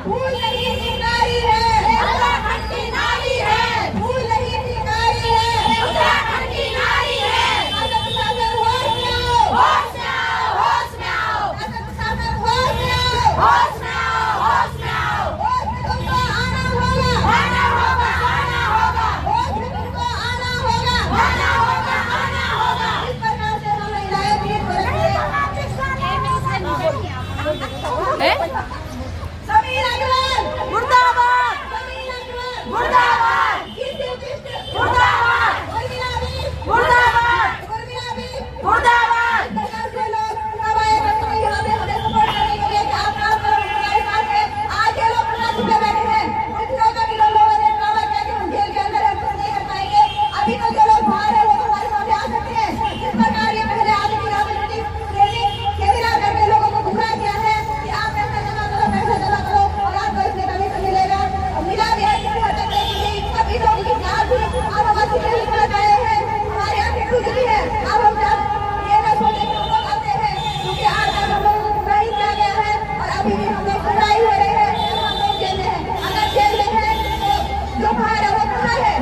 फूल नहीं चिंगारी है, उत्तराखंड की नारी है। फूल नहीं चिंगारी है, उत्तराखंड की नारी है। असद सागर होश में आओ, होश में आओ, होश में आओ। असद सागर होश में आओ, होश में आओ, होश में आओ। होश में तुमको आना होगा, आना होगा, आना होगा। होश में तुमको आना होगा, आना होगा, आना होगा। इस प्रकार से हम महिलाएं भी समीर अग्रवाल मुर्दाबाद, समीर अग्रवाल मुर्दाबाद, मुर्दाबाद, उर्मिला भी मुर्दाबाद, उर्मिला भी मुर्दाबाद। सरकार से लोग दबाए करते हैं, यहाँ पे हमें सपोर्ट करने के लिए आप काम करो हमारे साथ में। आज ये लोग अपना छुपे बैठे हैं, कुछ लोग अभी लोगों ने ड्रामा किया कि हम जेल के अंदर एक्शन नहीं कर पाएंगे। अभी तो जो लोग बाहर है वो हमारे सामने आ सकते हैं। इस प्रकार ये पहले आदमी राजनीति सेमिनार करके लोगों को गुमराह किया है कि आप पैसा जमा करो, पैसा जमा करो और आपको इसमें कमीशन मिलेगा। मिला भी है किसी हद तक, लेकिन सभी लोग की जान भी आप हमारे से निकल गए हैं, हमारी आंखें खुल चुकी है। अब हम जब ये न सोचे कि हम लोग आते हैं, क्योंकि आज तक हम लोगों को गुमराह किया गया है और अभी भी हम लोग गुमराह हो रहे हैं। हम लोग जेल में हैं, अगर जेल में हैं तो जो बाहर है वो कहाँ है,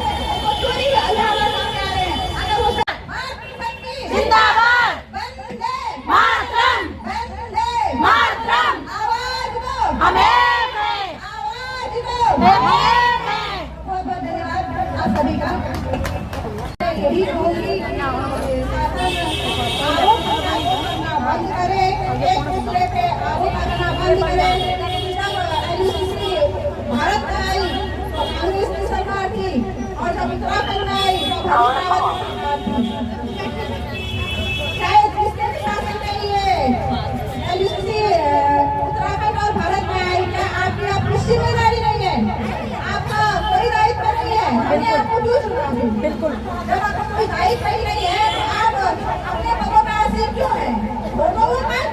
वो चोरी अल्लाह सामने आ रहे हैं। अगर वो जिंदाबाद, वंदे मातरम, वंदे मातरम। आवाज दो हमें, आवाज दो हमें। बहुत बहुत धन्यवाद आप सभी का। यही कहूँगी आरोप करना बंद करें, एक दूसरे पे आरोप करना बंद करें। जब एलयूसीसी भारत में आई तो कांग्रेस की सरकार थी और जब उत्तराखंड में आई तो भारत की सरकार थी। शायद किसने भी शासन नहीं है, एलयूसीसी उत्तराखंड और भारत में आई। क्या आपकी अपनी जिम्मेदारी नहीं है, आपका कोई दायित्व नहीं है? मैंने आपको क्यों सुना? बिल्कुल, जब आपका कोई दायित्व ही नहीं है तो आप अपने पदों पर आसीन क्यों है? दोनों पर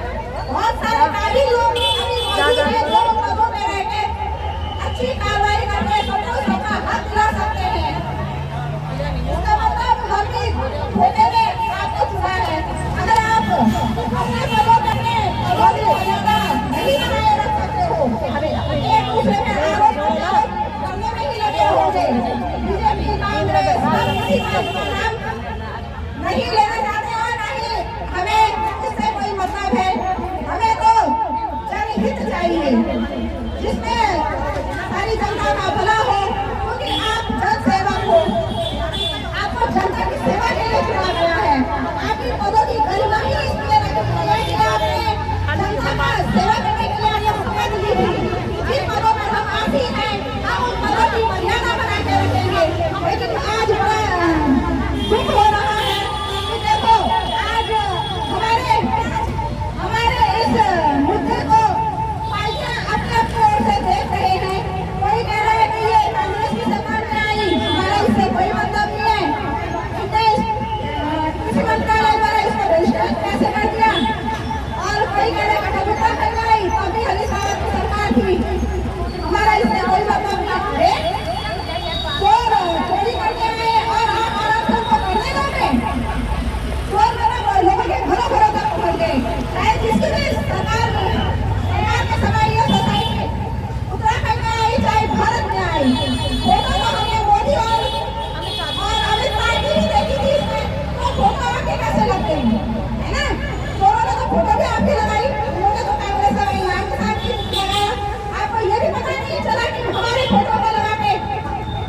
बहुत सारे काबिल लोग अभी मौजूद हैं, दोनों पदों पर रह के अच्छी कार्रवाई करके सबका हक दिला सकते हैं। इसका मतलब हम भी धोखे में आपको चुना है। अगर आप अपने पदों पर मर्यादा नहीं बनाए रख सकते हो, एक दूसरे में आरोप करने में ही लगे होंगे। बीजेपी कांग्रेस किसी का नाम नहीं लेना चाहते और नहीं हमें इससे कोई मतलब है। हमें तो जनहित चाहिए जिसमें सारी जनता का भला हो, क्योंकि आप जन सेवक हो, आपको जनता की सेवा के लिए चुना गया है। आपकी पदों की गरिमा ही इसलिए रखी है कि आपने जनता का सेवा करने के लिए आपको शपथ ली थी। जिन पदों पर हम आसीन हैं, हम उन पदों की मर्यादा बना के रखेंगे। लेकिन आज बड़ा दुख हो रहा है कि देखो आज हमारे इस मुद्दे को पार्टियां अपने ओर से देख रहे हैं। कोई कह रहा है कि ये कांग्रेस की सरकार में आई, हमारा इससे कोई मतलब नहीं है। कृषि मंत्रालय द्वारा इसका बहिष्कार कैसे कर दिया? और कोई कह रहे कटौती करवाई, तभी हरी साहब की सरकार थी, हमारा इससे कोई मतलब नहीं। चोरी करके आए और आप आराम से उनको करने दोगे? चोर लोगों के घरों घरों तक पहुंच गए। शायद जिसकी भी सरकार के समय ये सोसाइटी उत्तराखंड में आई, चाहे भारत में आई, फोटो तो हमने मोदी और अमित शाह की ही देखी थी। इसमें तो फोटो आपके कैसे लगते हैं, है ना? चोरों ने तो फोटो भी आपकी लगाई, उन्होंने तो कांग्रेस लगाई, आपके साथ भी लगाया। आपको ये भी पता नहीं चला कि हमारे फोटो को लगा के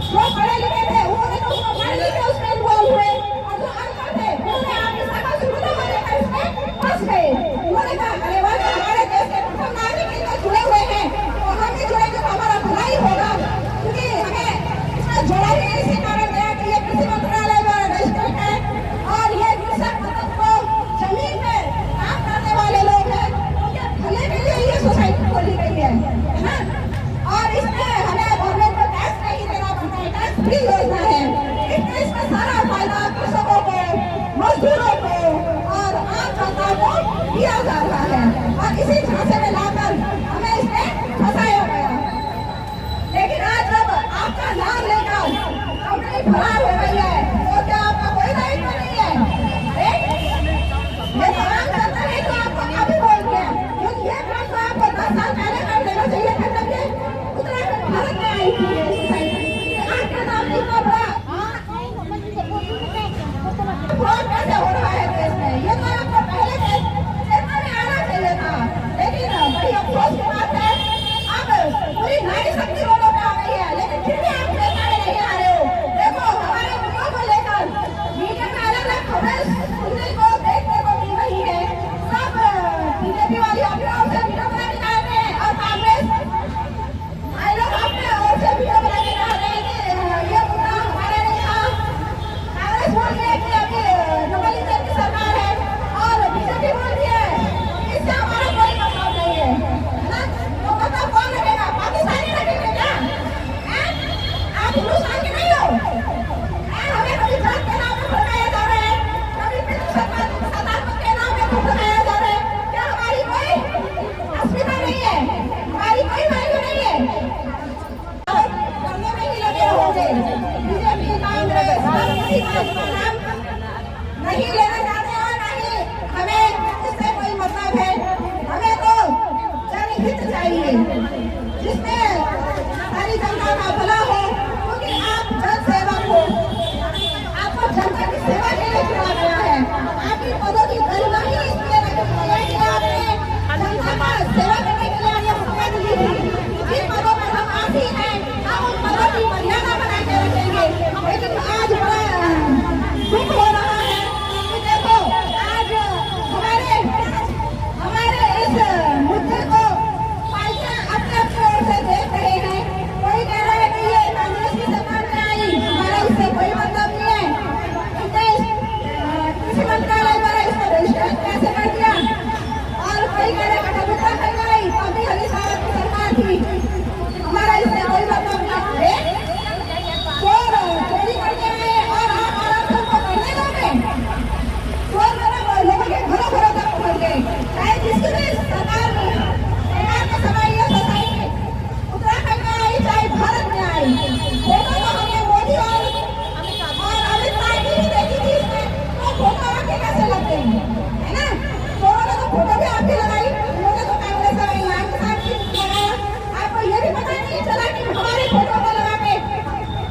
जो पढ़े लिखे थे उन्होंने तो उसको पढ़ लिखे उसमें इन्वॉल्व हुए, और जो अनपढ़ थे उन्होंने आपकी सकल सुविधा होने पर इसमें फंस गए। उन्होंने कहा अरे वाह, हमारे देश के प्रथम नागरिक इसमें जुड़े हुए हैं और हम भी जुड़ेंगे तो हमारा भला ही होगा। क्योंकि हमें इसमें जोड़ा ही इसी कारण गया कि ये कृषि मंत्रालय द्वारा रजिस्टर्ड है और ये कृषक मतलब को जमीन में काम करने वाले लोग हैं, उनके भले के लिए ये सोसाइटी खोली गई है ना। और इसमें हमें गवर्नमेंट को टैक्स नहीं देना पड़ता है, टैक्स फ्री योजना है। इसमें सारा फायदा कृषकों को, मजदूरों को और आम जनता को दिया जा रहा है और इसी झांसे में लाकर हमें इसमें फंसाया गया। लेकिन आज जब आपका नाम लेकर कंपनी फरार हो गई है तो क्या आपका कोई दायित्व नहीं है? ये सवाल करता है तो आपको काफी बोल गया, क्योंकि ये काम तो आपको 10 साल पहले कर देना चाहिए था। जिसमें सारी जनता का भला हो, क्योंकि आप जन सेवक हो, आपको जनता की सेवा के लिए चुना गया है। आपकी पदों की गरिमा ही इसलिए रखी है कि आपने जनता का सेवा करने के लिए ये पद ली थी। जिन पदों पर हम आसीन हैं, हम उन पदों की मर्यादा बना के रखेंगे। लेकिन आज बड़ा दुख हो रहा है कि देखो आज हमारे इस मुद्दे को पार्टियां अपने ओर से देख रहे हैं। कोई कह रहा है कि ये कांग्रेस की सरकार में आई, हमारा इससे कोई मतलब नहीं है। कृषि मंत्रालय द्वारा इसको रजिस्ट्रेशन कैसे कर दिया, और कोई कह रहे कटौती कर गई, अभी हरी साहब की सरकार थी, हमारा इससे कोई मतलब नहीं है। चोरी करके आए और आप आराम से उनको करने दोगे? चोर लोगों के घरों घरों तक पहुंच गए। चाहे जिसकी भी सरकार के समय ये सोसाइटी उत्तराखंड में आई, चाहे भारत में आई, फोटो तो हमने मोदी और अमित शाह की ही देखी थी। इसमें तो फोटो आपके कैसे लगते हैं, है ना? चोरों ने तो फोटो भी आपकी लगाई, उन्होंने तो कांग्रेस और इमरान के साथ लगाया। आपको ये भी पता नहीं चला कि हमारे फोटो को लगा के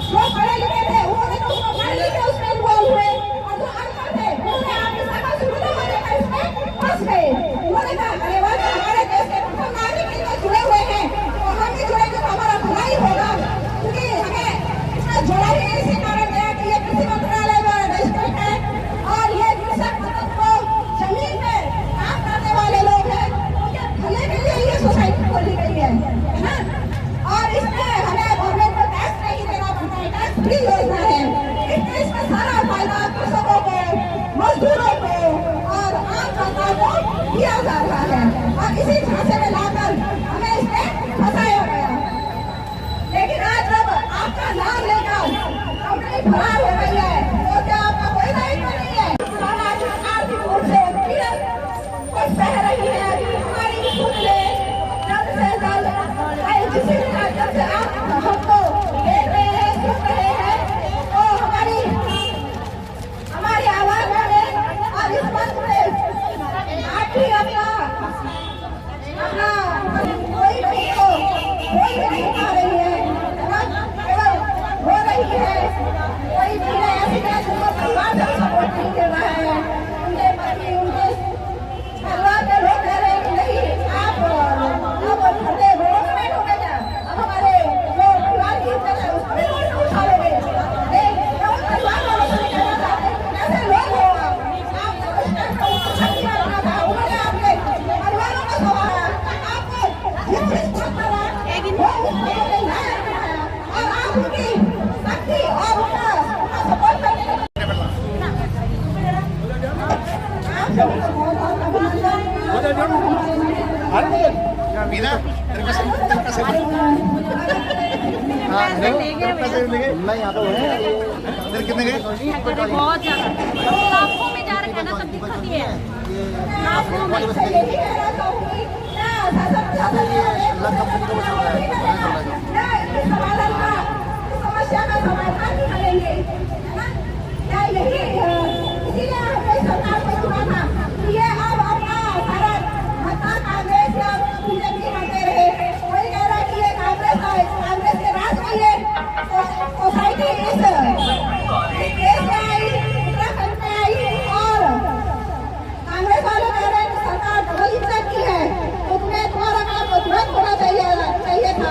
जो पढ़े लिखे थे उन्होंने तो उसको पढ़ लिखे उसमें इन्वॉल्व हुए, और जो अनपढ़ थे उन्होंने आपकी सभा शुरू न होने पर इसमें फंस गए। उन्होंने कहा अरे वाह, हमारे देश के प्रथम नागरिक इसमें जुड़े हुए हैं और हम भी जुड़ेंगे तो हमारा भला ही होगा, क्योंकि हमें इसमें जोड़ा ही इसी कारण गया कि ये कृषि मंत्रालय द्वारा रजिस्टर्ड है और ये कृषक मतलब को जमीन पे काम करने वाले लोग हैं, उनके भले के लिए ये सोसाइटी खोली गई है ना। और इसमें हमें गवर्नमेंट को टैक्स नहीं देना पड़ता है, टैक्स फ्री योजना है। इसमें सारा फायदा कृषकों को, मजदूरों को और आम जनता को दिया जा रहा है, और इसी झांसे में लाकर हमें इसमें फंसाया गया। लेकिन आज जब आपका नाम लेकर कंपनी फरार हो गई है, तो क्या आपका कोई दायित्व नहीं है? सामाजिक आर्थिक रूप से पीड़ित को सह रही है। हमारी सुन ले जल्द से जल्द, चाहे किसी भी माध्यम से आप हमको देख रहे हैं, सुन रहे हैं, तो हमारी आवाज में और इस मंच में आप भी अपना कोई नहीं पा रही है, केवल हो रही है। कोई भी ऐसी जिनको परिवार से सपोर्ट नहीं कर रहा है, उनके पति उनके परिवार के लोग कह रहे हैं कि नहीं आप अब खड़े रोड में बैठोगे क्या, अब हमारे जो परिवार की इज्जत है उसको भी रोड में उठा लोगे। परिवार वालों से कहना चाहते हैं कैसे लोग हो आप शक्ति में रखा था, उन्होंने आपके परिवारों को सवारा, आपको जिस चीज को करा वो उन्होंने न्याय कराया, और आप उनकी शक्ति और उनका सपोर्ट करने मीना नहीं आता है कितने गए? बहुत ज्यादा लाखों में जा रहे हैं ना, तब दिक्कत ही है। लाखों में समस्या का समाधान निकालेंगे, क्या यही इसीलिए हमने सरकार को चुना था कि ये अब अपना सारा मतदान कांग्रेस या बीजेपी करते रहे। कोई कह रहा है कि ये कांग्रेस के राज में ये सोसाइटी इस देश में आई, उत्तराखंड में आई, और कांग्रेस वाले कह रहे हैं कि सरकार डबल इंजन की है, तो तुम्हें तुम्हारा काम तुरंत होना चाहिए था।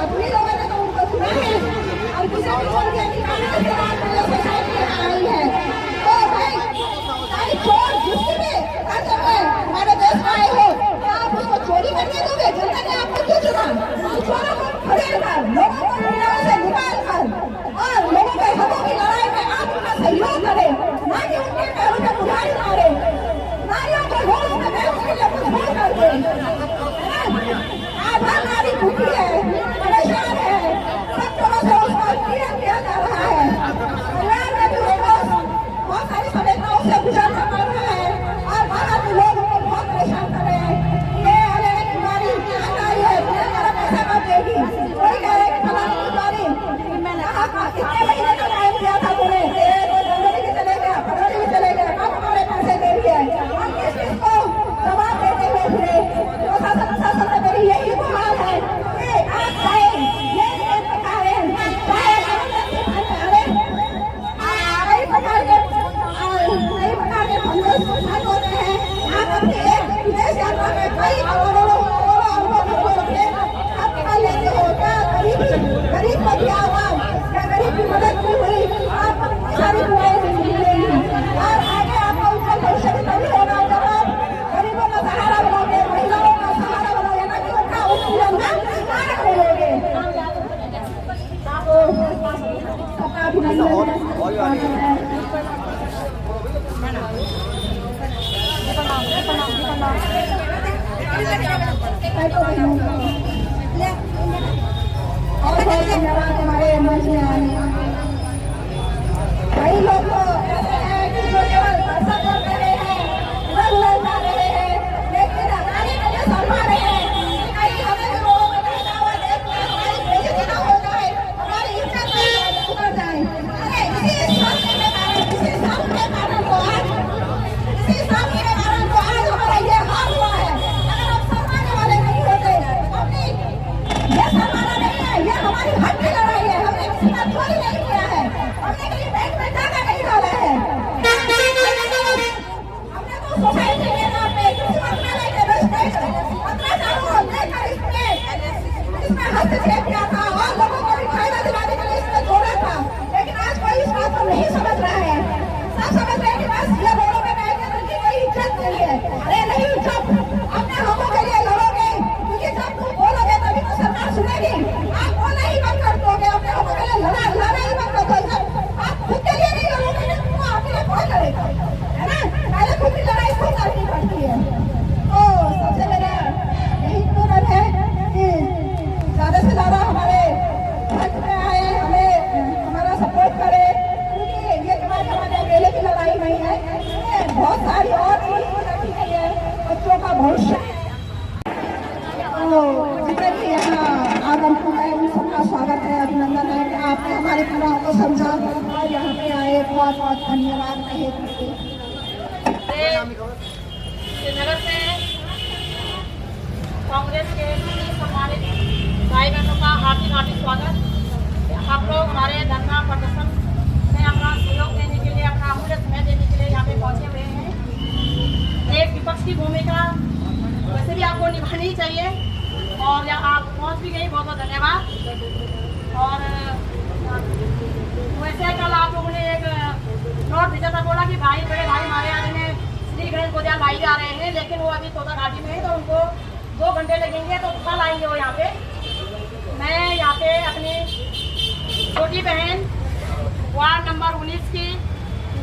गरीब को दिया हुआ या गरीब की मदद की हुई आप सारी दुआएं मिलेंगी और आगे आपका उज्जवल भविष्य भी तभी होगा जब आप गरीबों का सहारा बनोगे, महिलाओं का सहारा बनोगे, ना कि उनका उत्पीड़न का कारण बनोगे। सबका अभिनंदन और बहुत धन्यवाद हमारे मंच में आने। कई लोग तो ऐसे हैं कि जो केवल दर्शक कर रहे हैं, रंग लगा रहे हैं, लेकिन हमारे लिए शर्मा रहे हैं कि कहीं हमें भी लोगों को कहना हुआ देख के हमारी बेइज्जती ना हो जाए, हमारी इज्जत उतर जाए। अरे इसी सामने के कारण तो आज हमारा ये हाल हुआ है। अगर हम शर्माने वाले नहीं होते, अपनी ये शर्माना नहीं है, ये हमारी हक की लड़ाई है। हमने किसी का चोरी नहीं किया है, हमने कहीं बैंक में टाका नहीं डाला है, हमने तो सोसाइटी के नाम पे किसी मंत्रालय के अत्याचारों लेकर इसमें हस्तक्षेप किया था और लोगों को भी फायदा दिलाने के लिए इसमें जोड़ा था। लेकिन आज कोई इस बात को नहीं समझ रहा है। सब समझ रहे हैं कि बस ये रोडों में बैठ के उनकी कोई इज्जत नहीं है। अरे नहीं, जब अपने हकों के लिए लड़ोगे, क्योंकि जब तुम बोलोगे तभी तो सरकार सुनेगी। आप बोलना ही बंद कर दोगे, अपने हकों के लिए लड़ना ही बंद कर दोगे। आप खुद के लिए नहीं लड़ोगे तो आपके लिए कौन लड़ेगा, है ना? पहले खुद की लड़ाई खुद करनी पड़ती है। तो सबसे मेरा यही अनुरोध है कि ज्यादा से ज्यादा हमारे मंच में आए, हमें हमारा सपोर्ट करे, क्योंकि ये केवल हमारे अकेले की लड़ाई नहीं है, इसमें बहुत सारी और चीजें रखी गई है बच्चों का भविष्य। तो जितने भी यहाँ आगंतुक है उन सबका स्वागत है, अभिनंदन है कि आपने हमारे पीड़ाओं को समझा और यहाँ पे आए। बहुत बहुत धन्यवाद रहे। श्रीनगर से कांग्रेस के सम्मानित भाई बहनों का हार्दिक हार्दिक स्वागत। आप लोग हमारे धरना प्रदर्शन में अपना सहयोग देने के लिए, अपना अमूल्य समय देने के लिए यहाँ पे पहुँचे हुए हैं। एक विपक्ष की भूमिका वैसे भी आपको निभानी ही चाहिए और आप पहुँच भी गई, बहुत बहुत धन्यवाद। और वैसे कल आप लोगों ने एक नोट भेजा था, बोला कि भाई बड़े भाई हमारे यहाँ में श्री गणेश गोदिया लाई जा रहे हैं, लेकिन वो अभी तोता घाटी में है तो उनको 2 घंटे लगेंगे, तो कल आएंगे वो यहाँ पे। मैं यहाँ पे अपनी छोटी बहन वार्ड नंबर 19 की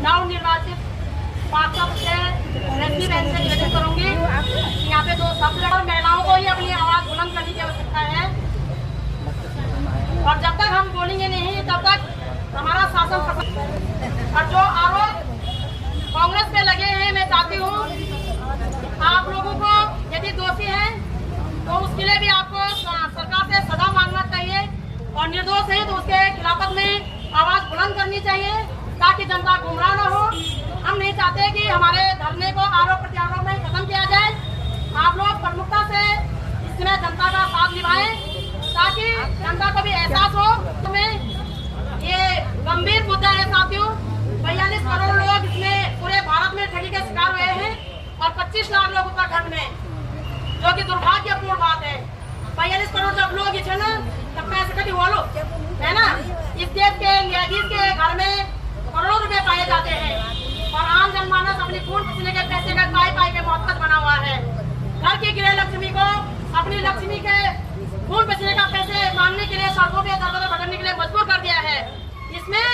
नवनिर्वाचित पार्षद से रेसी बहन से निवेदन करूँगी। यहाँ पे 2 शब्द और महिलाओं को ही अपनी आवाज़ बुलंद करने की आवश्यकता है और जब तक हम बोलेंगे नहीं तब तक हमारा शासन सफल। और जो आरोप कांग्रेस पे लगे हैं, मैं चाहती हूँ आप लोगों को यदि दोषी हैं तो उसके लिए भी आपको सरकार से सजा मांगना चाहिए और निर्दोष है तो उसके खिलाफत में आवाज बुलंद करनी चाहिए ताकि जनता गुमराह न हो। हम नहीं चाहते कि हमारे धरने को आरोप प्रत्यारोप में खत्म किया जाए। आप लोग प्रमुखता से इसमें जनता का साथ निभाएं ताकि जनता को भी एहसास हो। तुम्हें ये गंभीर मुद्दा है साथियों, 42 करोड़ लोग इसमें पूरे भारत में ठगी के शिकार हुए हैं और 25 लाख लोग उत्तराखंड में, जो कि दुर्भाग्यपूर्ण बात है। 42 करोड़ जब लोग इसे ना तब पैसे कभी हुआ लो है ना। इस देश के न्यायाधीश के घर में करोड़ों रुपए पाए जाते हैं और आम जनमानस अपनी खून पसीने के पैसे का पाई के मोहताज बना हुआ है। घर की गृह लक्ष्मी को अपनी लक्ष्मी के खून पसीने का पैसे मांगने के लिए सड़कों पे दरवाजा भटकने के लिए मजबूर कर दिया है। इसमें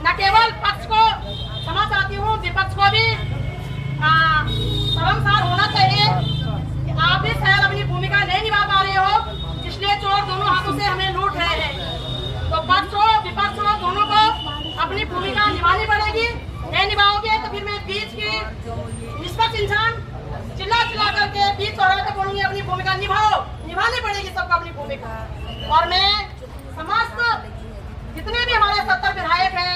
न केवल पक्ष को क्षमा चाहती हूँ, विपक्ष को भी शर्मसार होना चाहिए। आप भी शायद अपनी भूमिका नहीं निभा पा रहे हो, इसलिए चोर दोनों हाथों से हमें लूट रहे हैं। तो पक्ष हो विपक्ष हो दोनों को अपनी भूमिका निभानी पड़ेगी। नहीं निभाओगे तो फिर मैं बीच की निष्पक्ष इंसान चिल्ला करके बीच चौराहे पे बोलूंगी अपनी भूमिका निभानी पड़ेगी सबको अपनी भूमिका। और मैं समस्त जितने भी हमारे 70 विधायक हैं,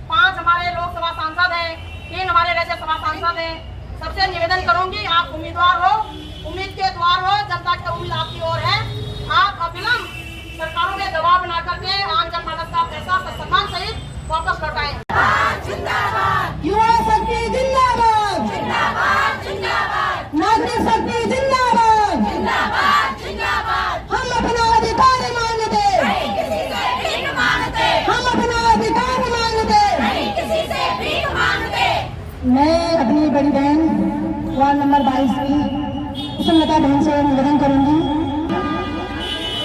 5 हमारे लोकसभा सांसद हैं, 3 हमारे राज्यसभा सांसद हैं, सबसे निवेदन करूंगी आप उम्मीदवार हो, उम्मीद के द्वार हो, जनता की उम्मीद आपकी ओर है। आप अविलंब सरकारों में दबाव बना करके आम जनमानस का पैसा सम्मान सहित वापस लौटाएं। युवा शक्ति जिंदाबाद, नागरिक शक्ति जिंदाबाद, हम अपना अधिकार मांगते वार्ड नंबर 22 की कुसुमलता बहन से निवेदन करूंगी,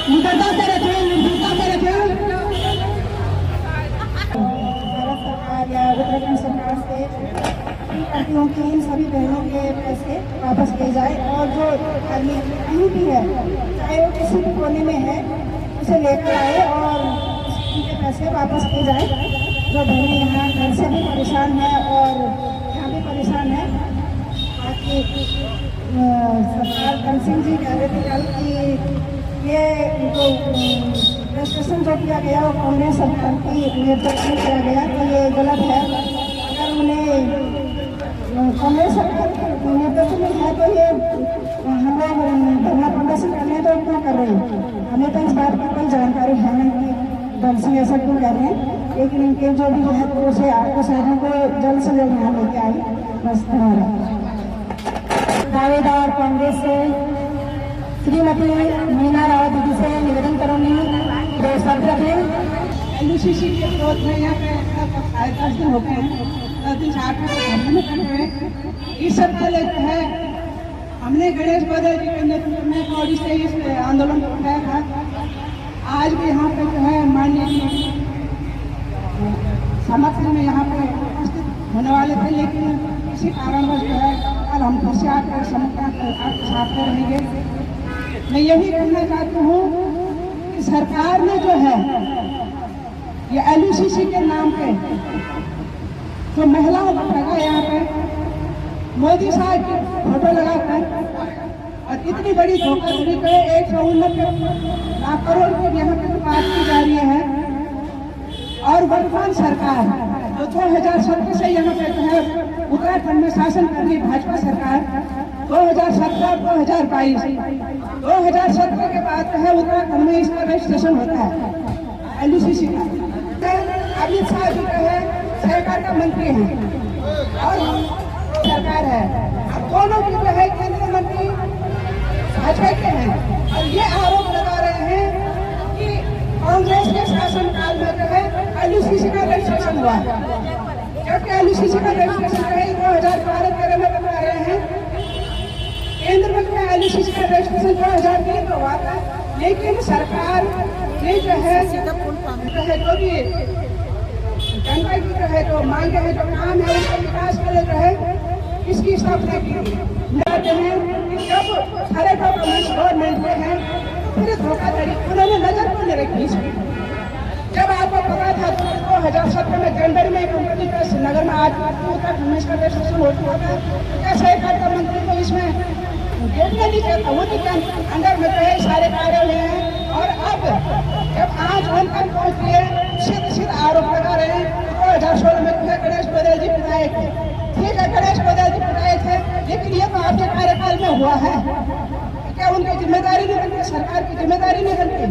निकटता से रखें, निर्भीकता से रखें। भारत सरकार या उत्तराखंड सरकार से करती कि इन सभी बहनों के पैसे वापस किए जाए और जो कहीं भी है, चाहे वो किसी भी कोने में है, उसे लेकर आए और उनके पैसे वापस किए जाए। जो बहनें यहाँ घर से भी परेशान है और यहाँ भी परेशान है। बाकी सरकार धन सिंह जी कह रहे थे कल कि ये जो रजिस्ट्रेशन जो किया गया वो कांग्रेस सरकार की नेतृत्व में किया गया, तो ये गलत है। अगर उन्हें कांग्रेस सरकार के नेतृत्व में है तो ये हम लोग धरना प्रदर्शन करने तो क्यों कर रहे हैं? हमें तो इस बात की कोई जानकारी है नहीं कि धन सिंह ऐसा क्यों कर रहे हैं, लेकिन इनके जो भी है तो उसे आपको साधन को जल्द से जल्द यहाँ लेके आए। बस धन्यवाद। दावेदार कांग्रेस से श्रीमती मीना रावत दीदी से निवेदन करूंगी, दो शब्द रखें। एलयूसीसी के विरोध में यहाँ पे 10 दिन हो गए हैं, 10 दिन से 8 दिन खड़े हैं। इस सब पहले जो है हमने गणेश बदल जी के नेतृत्व में कौड़ी से इस आंदोलन को उठाया था। आज भी यहाँ पे जो है माननीय समर्थन में यहाँ पे उपस्थित होने वाले थे, लेकिन किसी कारणवश जो है कल हम फिर से आकर समर्थन आपके साथ में रहेंगे। मैं यही कहना चाहती हूँ कि सरकार ने जो है ये एलयूसीसी के नाम पे जो महिलाओं को ठगा, यहाँ पे मोदी साहब की फोटो लगाकर और इतनी बड़ी धोखाधड़ी करे 169 लाख करोड़ की यहाँ पे बात की जा रही है। और वर्तमान सरकार जो 2017 से यहाँ पे जो है उत्तराखंड में शासन कर रही भाजपा सरकार, 2017-2022 2017 के बाद जो है उत्तराखंड में इसका रजिस्ट्रेशन होता है एलयूसीसी का। अमित शाह जी जो है सरकार का मंत्री है और सरकार है, अब दोनों की जो है केंद्रीय मंत्री भाजपा के हैं और ये आरोप लगा रहे हैं कि कांग्रेस के शासन काल में जो है एलयूसीसी का रजिस्ट्रेशन हुआ, जबकि एलयूसीसी का रजिस्ट्रेशन जो है 2012 में बता रहे हैं। केंद्र में एलयूसीसी का रजिस्ट्रेशन 2003 में हुआ था, लेकिन सरकार ने जो है जो भी जनता की जो है जो मांग है, जो काम है, उसका विकास के लिए जो है इसकी स्थापना की जाते हैं। जब सारे डॉक्यूमेंट्स गवर्नमेंट में हैं तो फिर धोखाधड़ी उन्होंने नजर क्यों नहीं रखी इसमें? जब आपको पता था 2017 में जनवरी में कंपनी का श्रीनगर में आज उत्तराखंड में इसका रजिस्ट्रेशन हो चुका था, क्या सहकारिता मंत्री को इसमें देखना नहीं चाहता? वो तो अंदर में जो है सारे कार्य हुए हैं और अब जब आज वन तक पहुँच गए सीधे आरोप लगा रहे हैं। 2016 में गणेश बदल जी विधायक थे, ठीक है गणेश बदल जी विधायक थे, लेकिन ये तो आपके कार्यकाल में हुआ है, क्या उनकी जिम्मेदारी नहीं बनती? सरकार की जिम्मेदारी नहीं बनती?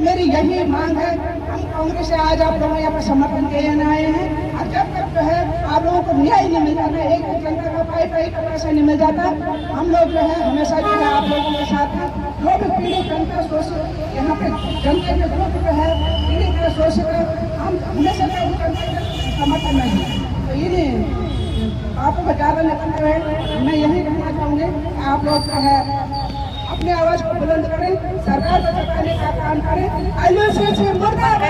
मेरी यही मांग है। हम कांग्रेस से आज आप लोगों यहाँ पर समर्थन देने आए हैं और जब तक जो है आप लोगों को न्याय नहीं मिल जाता, एक जनता का पाई का पैसा नहीं मिल जाता, हम लोग जो है हमेशा जो है आप लोगों के साथ हैं। जो भी पीड़ित जनता शोषित यहाँ पे जनता के ग्रुप जो है पीड़ित है, शोषित है, हम हमेशा समर्थन नहीं है। तो ये आपको ज़्यादा निकलते रहे, मैं यही कहना चाहूँगी आप लोग जो है अपनी आवाज को बुलंद करें, सरकार को चुकाने का काम करें। एलयूसीसी मुर्दाबाद,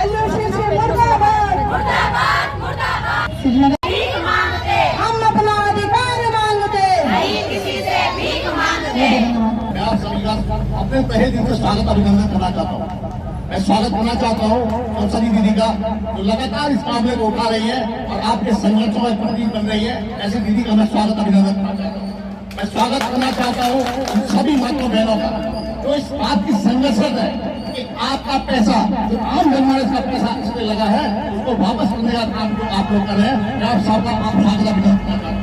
एलयूसीसी मुर्दाबाद। हम अपना अधिकार मांगते, मैं आप सभी का अपने पहले दिन से स्वागत अभिनंदन करना चाहता हूँ। मैं स्वागत करना चाहता हूँ कंसली दीदी का, जो लगातार इस मामले को उठा रही है और आपके संगठनों में प्रतीक बन रही है। ऐसी दीदी का मैं स्वागत अभिनंदन करना चाहता हूँ। मैं स्वागत करना चाहता हूँ उन सभी माताओं बहनों का जो इस बात की संघर्षरत है कि आपका पैसा जो आम जनमानस का पैसा इसमें लगा है उसको वापस करने का काम जो आप लोग कर रहे हैं। मैं आप सबका आप स्वागत अभिनंदन करना चाहता हूँ।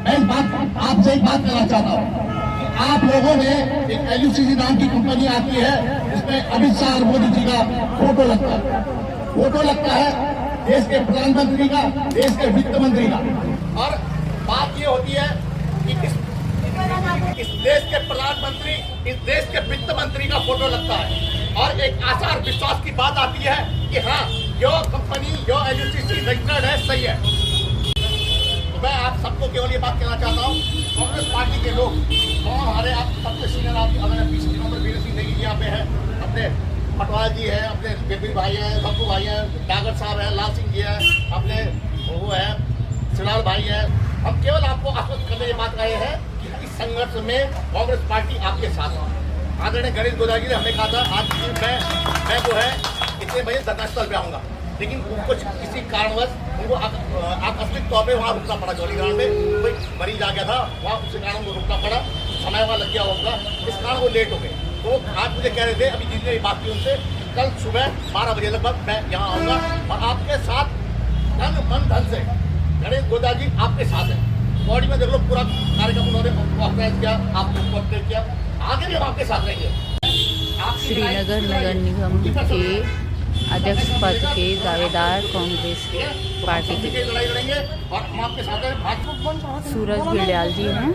मैं इस बात आपसे एक बात करना चाहता हूँ, आप लोगों ने एक एलयूसीसी नाम की कंपनी आती है, उसमें अमित शाह और मोदी जी का फोटो लगता है देश के प्रधानमंत्री का, देश के वित्त मंत्री का। और बात ये होती है कि इस देश के प्रधानमंत्री, इस देश के वित्त मंत्री का फोटो लगता है और एक आशा और विश्वास की बात आती है कि हाँ यो कंपनी, यो एलयूसीसी रजिस्टर्ड है, सही है। तो मैं आप सबको केवल ये बात कहना चाहता हूँ, कांग्रेस पार्टी के लोग कौन हमारे आप सबसे सीनियर आप अगर 20 दिनों में वीर सिंह नेगी जी यहाँ पे है, अपने पटवाल जी है, अपने बिपिन भाई हैं, बब्बू भाई हैं, डागर साहब है, लाल सिंह जी है, अपने वो है सिलाल भाई है। हम केवल आपको आश्वस्त करने की बात रहे हैं कि इस संघर्ष में कांग्रेस पार्टी आपके साथ है। आदरणीय गणेश गोदावरी जी ने हमें कहा था आज मैं जो है इतने बजे धरनास्थल पे आऊँगा, लेकिन कुछ किसी कारणवश उनको आकस्मिक तौर पे वहाँ रुकना पड़ा। जौली ग्राउंड में कोई मरीज आ गया था, वहाँ उसी कारण उनको रुकना पड़ा, समय वहाँ लग गया होगा, इस कारण वो लेट हो गए। तो आज मुझे कह रहे थे अभी जितनी बात की उनसे, कल सुबह 12 बजे लगभग मैं यहाँ आऊँगा और आपके साथ तन मन धन से गणेश गोदावरी जी आपके साथ है। बॉडी में देख लो पूरा कार्यक्रम उन्होंने ऑर्गेनाइज किया, आपको कोऑर्डिनेट किया, आगे भी हम आपके साथ रहेंगे। श्रीनगर नगर निगम के अध्यक्ष पद के दावेदार कांग्रेस पार्टी के लड़ाई लड़ेंगे और हम आपके साथ हैं। सूरज बिरयाल जी हैं।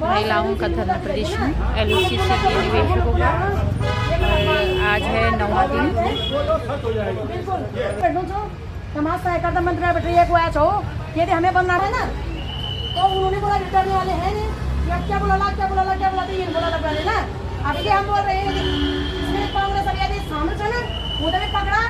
महिलाओं का धरना प्रदर्शन LOC से निवेशकों का आज है 9वां दिन। समाज सहकारिता मंत्री बैठे को आया छो, यदि हमें बनना है ना तो उन्होंने बोला रिटर्न वाले हैं नहीं, क्या बोला ये बोला पहले ना। अभी हम बोल रहे हैं कि इसमें कांग्रेस अभी यदि सामने चले उधर भी पकड़ा